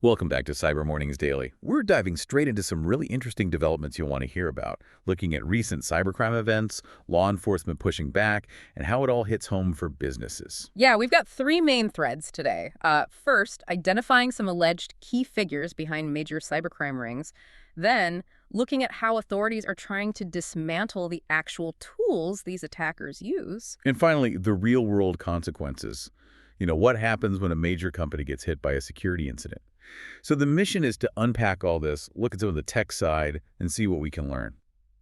Welcome back to Cyber Mornings Daily. We're diving straight into some really interesting developments you'll want to hear about, looking at recent cybercrime events, law enforcement pushing back, and how it all hits home for businesses. Yeah, we've got three main threads today. First, identifying some alleged key figures behind major cybercrime rings. Then, looking at how authorities are trying to dismantle the actual tools these attackers use. And finally, the real-world consequences. What happens when a major company gets hit by a security incident? So the mission is to unpack all this, look at some of the tech side, and see what we can learn.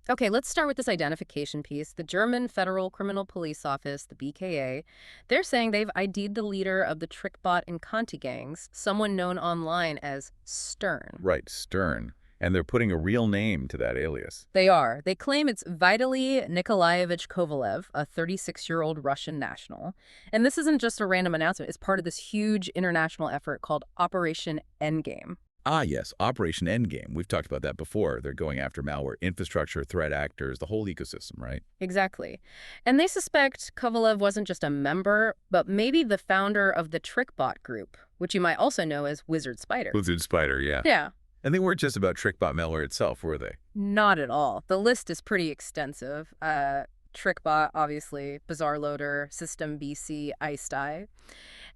Okay, let's start with this identification piece. The German Federal Criminal Police Office, the BKA, they're saying they've ID'd the leader of the TrickBot and Conti gangs, someone known online as Stern. Right, Stern. And they're putting a real name to that alias. They are. They claim it's Vitaly Nikolaevich Kovalev, a 36-year-old Russian national. And this isn't just a random announcement. It's part of this huge international effort called Operation Endgame. Ah, yes, Operation Endgame. We've talked about that before. They're going after malware, infrastructure, threat actors, the whole ecosystem, right? Exactly. And they suspect Kovalev wasn't just a member, but maybe the founder of the TrickBot group, which you might also know as Wizard Spider. Lizard Spider, yeah. Yeah. And they weren't just about TrickBot malware itself, were they? Not at all. The list is pretty extensive. TrickBot, obviously, Bazaar Loader, System BC, IceDye.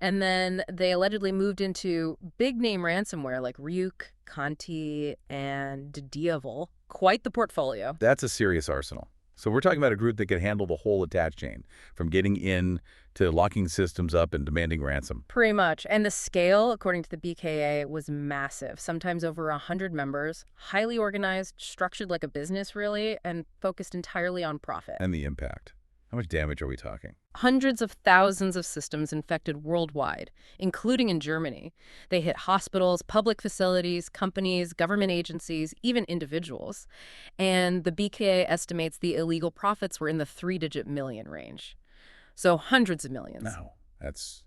And then they allegedly moved into big-name ransomware like Ryuk, Conti, and Diavol. Quite the portfolio. That's a serious arsenal. So we're talking about a group that could handle the whole attack chain, from getting in to locking systems up and demanding ransom. Pretty much. And the scale, according to the BKA, was massive, sometimes over 100 members, highly organized, structured like a business, really, and focused entirely on profit. And the impact. How much damage are we talking? Hundreds of thousands of systems infected worldwide, including in Germany. They hit hospitals, public facilities, companies, government agencies, even individuals. And the BKA estimates the illegal profits were in the three-digit million range. So hundreds of millions. No, that's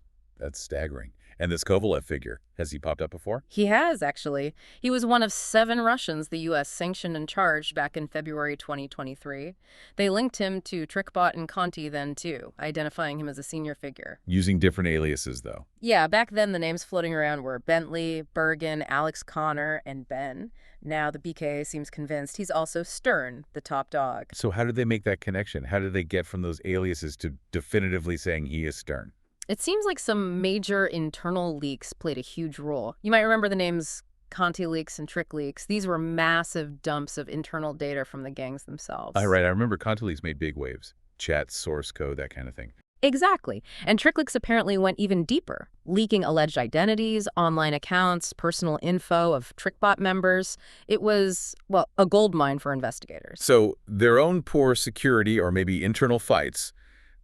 staggering. And this Kovalev figure, has he popped up before? He has, actually. He was one of 7 Russians the U.S. sanctioned and charged back in February 2023. They linked him to TrickBot and Conti then, too, identifying him as a senior figure. Using different aliases, though. Yeah, back then the names floating around were Bentley, Bergen, Alex Connor, and Ben. Now the BKA seems convinced he's also Stern, the top dog. So how did they make that connection? How did they get from those aliases to definitively saying he is Stern? It seems like some major internal leaks played a huge role. You might remember the names Conti leaks and Trick leaks. These were massive dumps of internal data from the gangs themselves. Right. I remember Conti leaks made big waves. Chat, source code, that kind of thing. Exactly. And Trick leaks apparently went even deeper, leaking alleged identities, online accounts, personal info of TrickBot members. It was, well, a goldmine for investigators. So their own poor security or maybe internal fights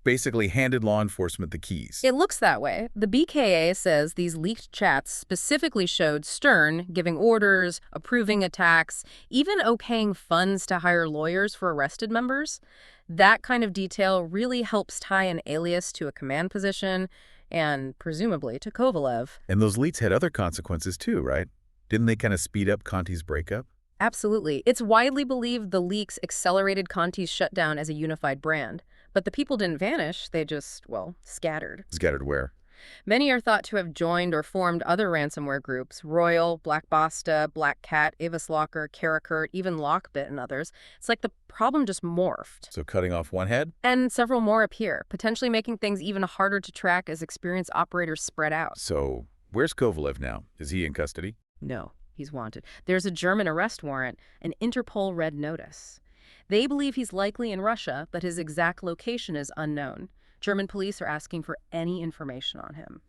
basically handed law enforcement the keys. It looks that way. The BKA says these leaked chats specifically showed Stern giving orders, approving attacks, even okaying funds to hire lawyers for arrested members. That kind of detail really helps tie an alias to a command position and, presumably, to Kovalev. And those leaks had other consequences too, right? Didn't they kind of speed up Conti's breakup? Absolutely. It's widely believed the leaks accelerated Conti's shutdown as a unified brand. But the people didn't vanish, they just, well, scattered. Scattered where? Many are thought to have joined or formed other ransomware groups, Royal, Black Basta, Black Cat, Avis Locker, Karakurt, even Lockbit and others. It's like the problem just morphed. So cutting off one head? And several more appear, potentially making things even harder to track as experienced operators spread out. So where's Kovalev now? Is he in custody? No, he's wanted. There's a German arrest warrant, an Interpol red notice. They believe he's likely in Russia, but his exact location is unknown. German police are asking for any information on him.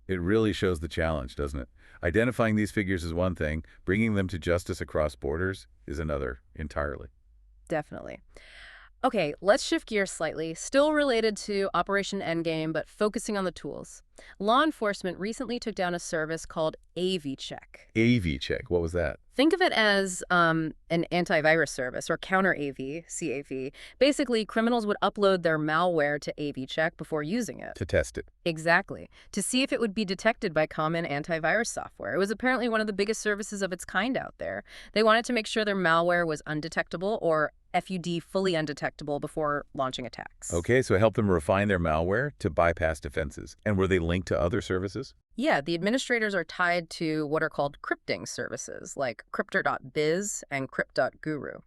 It really shows the challenge, doesn't it? Identifying these figures is one thing, bringing them to justice across borders is another entirely. Definitely. Okay, let's shift gears slightly, still related to Operation Endgame, but focusing on the tools. Law enforcement recently took down a service called AV-Check. AV-Check, what was that? Think of it as an antivirus service, or counter-AV, CAV. Basically, criminals would upload their malware to AV-Check before using it. To test it. Exactly. To see if it would be detected by common antivirus software. It was apparently one of the biggest services of its kind out there. They wanted to make sure their malware was undetectable, or FUD, fully undetectable, before launching attacks. Okay, so help them refine their malware to bypass defenses. And were they linked to other services? Yeah, the administrators are tied to what are called crypting services like Cryptor.biz and Crypt.guru.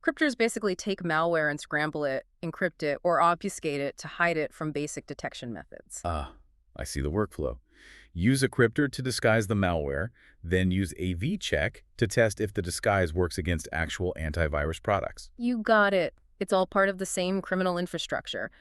Cryptors basically take malware and scramble it, encrypt it, or obfuscate it to hide it from basic detection methods. Ah, I see the workflow. Use a cryptor to disguise the malware, then use AV check to test if the disguise works against actual antivirus products. You got it. It's all part of the same criminal infrastructure.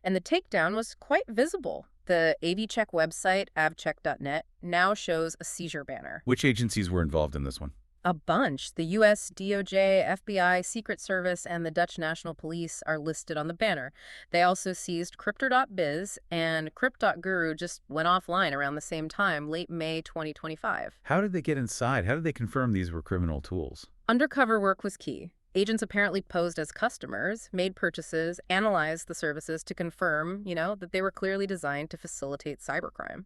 And the takedown was quite visible. The AVCheck website, avcheck.net, now shows a seizure banner. Which agencies were involved in this one? A bunch. The U.S. DOJ, FBI, Secret Service, and the Dutch National Police are listed on the banner. They also seized Cryptor.biz, and Crypt.guru just went offline around the same time, late May 2025. How did they get inside? How did they confirm these were criminal tools? Undercover work was key. Agents apparently posed as customers, made purchases, analyzed the services to confirm, that they were clearly designed to facilitate cybercrime.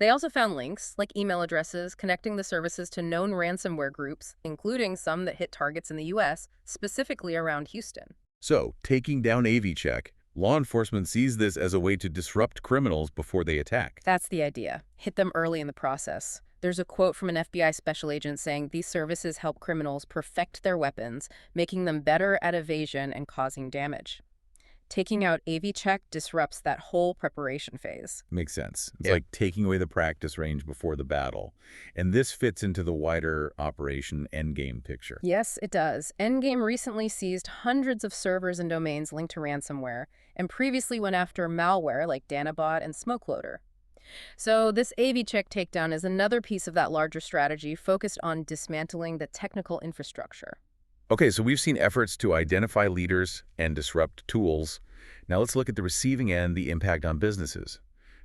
They also found links, like email addresses, connecting the services to known ransomware groups, including some that hit targets in the U.S., specifically around Houston. So, taking down AVCheck, law enforcement sees this as a way to disrupt criminals before they attack. That's the idea. Hit them early in the process. There's a quote from an FBI special agent saying these services help criminals perfect their weapons, making them better at evasion and causing damage. Taking out AVCheck disrupts that whole preparation phase. Makes sense. It's like taking away the practice range before the battle. And this fits into the wider Operation Endgame picture. Yes, it does. Endgame recently seized hundreds of servers and domains linked to ransomware, and previously went after malware like Danabot and SmokeLoader. So this AVCheck takedown is another piece of that larger strategy focused on dismantling the technical infrastructure. Okay, so we've seen efforts to identify leaders and disrupt tools. Now let's look at the receiving end, the impact on businesses.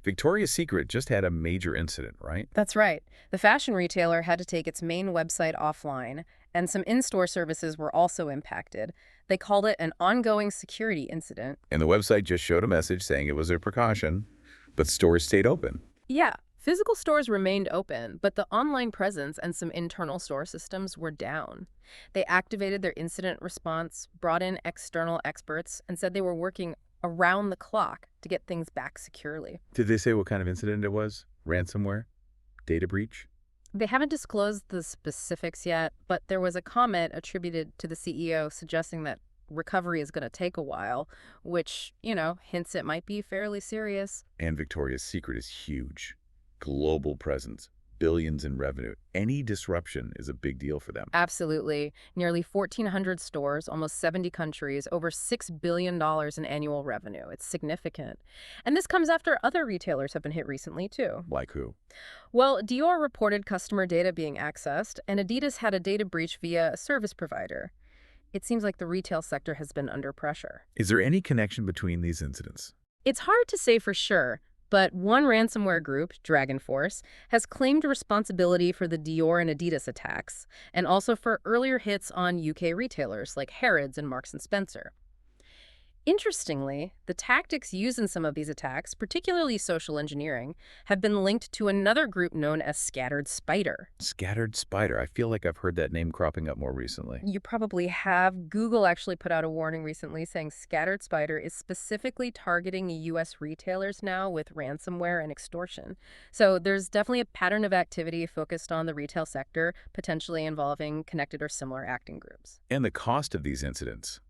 Victoria's Secret just had a major incident, right? That's right. The fashion retailer had to take its main website offline, and some in-store services were also impacted. They called it an ongoing security incident. And the website just showed a message saying it was a precaution, but stores stayed open. Yeah, physical stores remained open, but the online presence and some internal store systems were down. They activated their incident response, brought in external experts, and said they were working around the clock to get things back securely. Did they say what kind of incident it was? Ransomware? Data breach? They haven't disclosed the specifics yet, but there was a comment attributed to the CEO suggesting that recovery is going to take a while, which, hints it might be fairly serious. And Victoria's Secret is huge. Global presence, billions in revenue. Any disruption is a big deal for them. Absolutely. Nearly 1,400 stores, almost 70 countries, over $6 billion in annual revenue. It's significant. And this comes after other retailers have been hit recently, too. Like who? Well, Dior reported customer data being accessed, and Adidas had a data breach via a service provider. It seems like the retail sector has been under pressure. Is there any connection between these incidents? It's hard to say for sure, but one ransomware group, Dragon Force, has claimed responsibility for the Dior and Adidas attacks, and also for earlier hits on UK retailers like Harrods and Marks & Spencer. Interestingly, the tactics used in some of these attacks, particularly social engineering, have been linked to another group known as Scattered Spider. Scattered Spider. I feel like I've heard that name cropping up more recently. You probably have. Google actually put out a warning recently saying Scattered Spider is specifically targeting U.S. retailers now with ransomware and extortion. So there's definitely a pattern of activity focused on the retail sector, potentially involving connected or similar acting groups. And the cost of these incidents.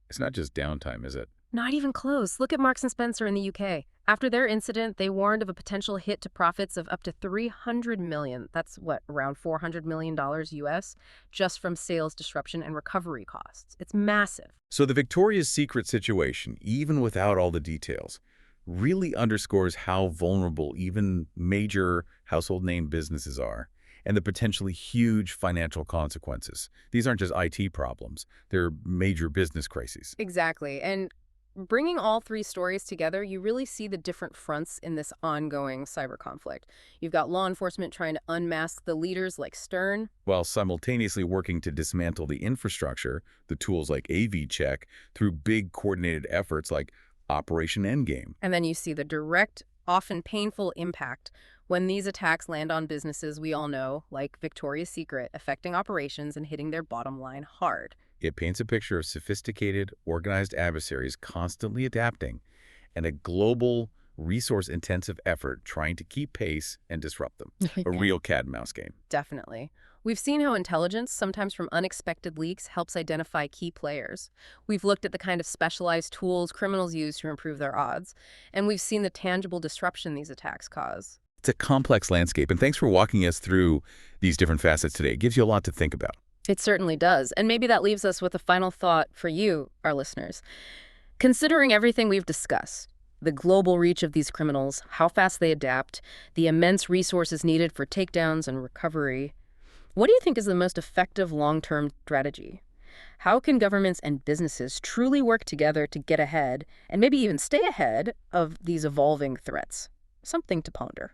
It's not just downtime, is it? Not even close. Look at Marks & Spencer in the UK. After their incident, they warned of a potential hit to profits of up to $300 million. That's around $400 million US, just from sales disruption and recovery costs. It's massive. So the Victoria's Secret situation, even without all the details, really underscores how vulnerable even major household name businesses are, and the potentially huge financial consequences. These aren't just IT problems. They're major business crises. Exactly. And bringing all three stories together, you really see the different fronts in this ongoing cyber conflict. You've got law enforcement trying to unmask the leaders like Stern, while simultaneously working to dismantle the infrastructure, the tools like AVCheck, through big coordinated efforts like Operation Endgame. And then you see the direct, often painful impact when these attacks land on businesses we all know, like Victoria's Secret, affecting operations and hitting their bottom line hard. It paints a picture of sophisticated, organized adversaries constantly adapting, and a global, resource-intensive effort trying to keep pace and disrupt them. A real cat and mouse game. Definitely. We've seen how intelligence, sometimes from unexpected leaks, helps identify key players. We've looked at the kind of specialized tools criminals use to improve their odds, and we've seen the tangible disruption these attacks cause. It's a complex landscape, and thanks for walking us through these different facets today. It gives you a lot to think about. It certainly does. And maybe that leaves us with a final thought for you, our listeners. Considering everything we've discussed, the global reach of these criminals, how fast they adapt, the immense resources needed for takedowns and recovery, what do you think is the most effective long-term strategy? How can governments and businesses truly work together to get ahead and maybe even stay ahead of these evolving threats? Something to ponder.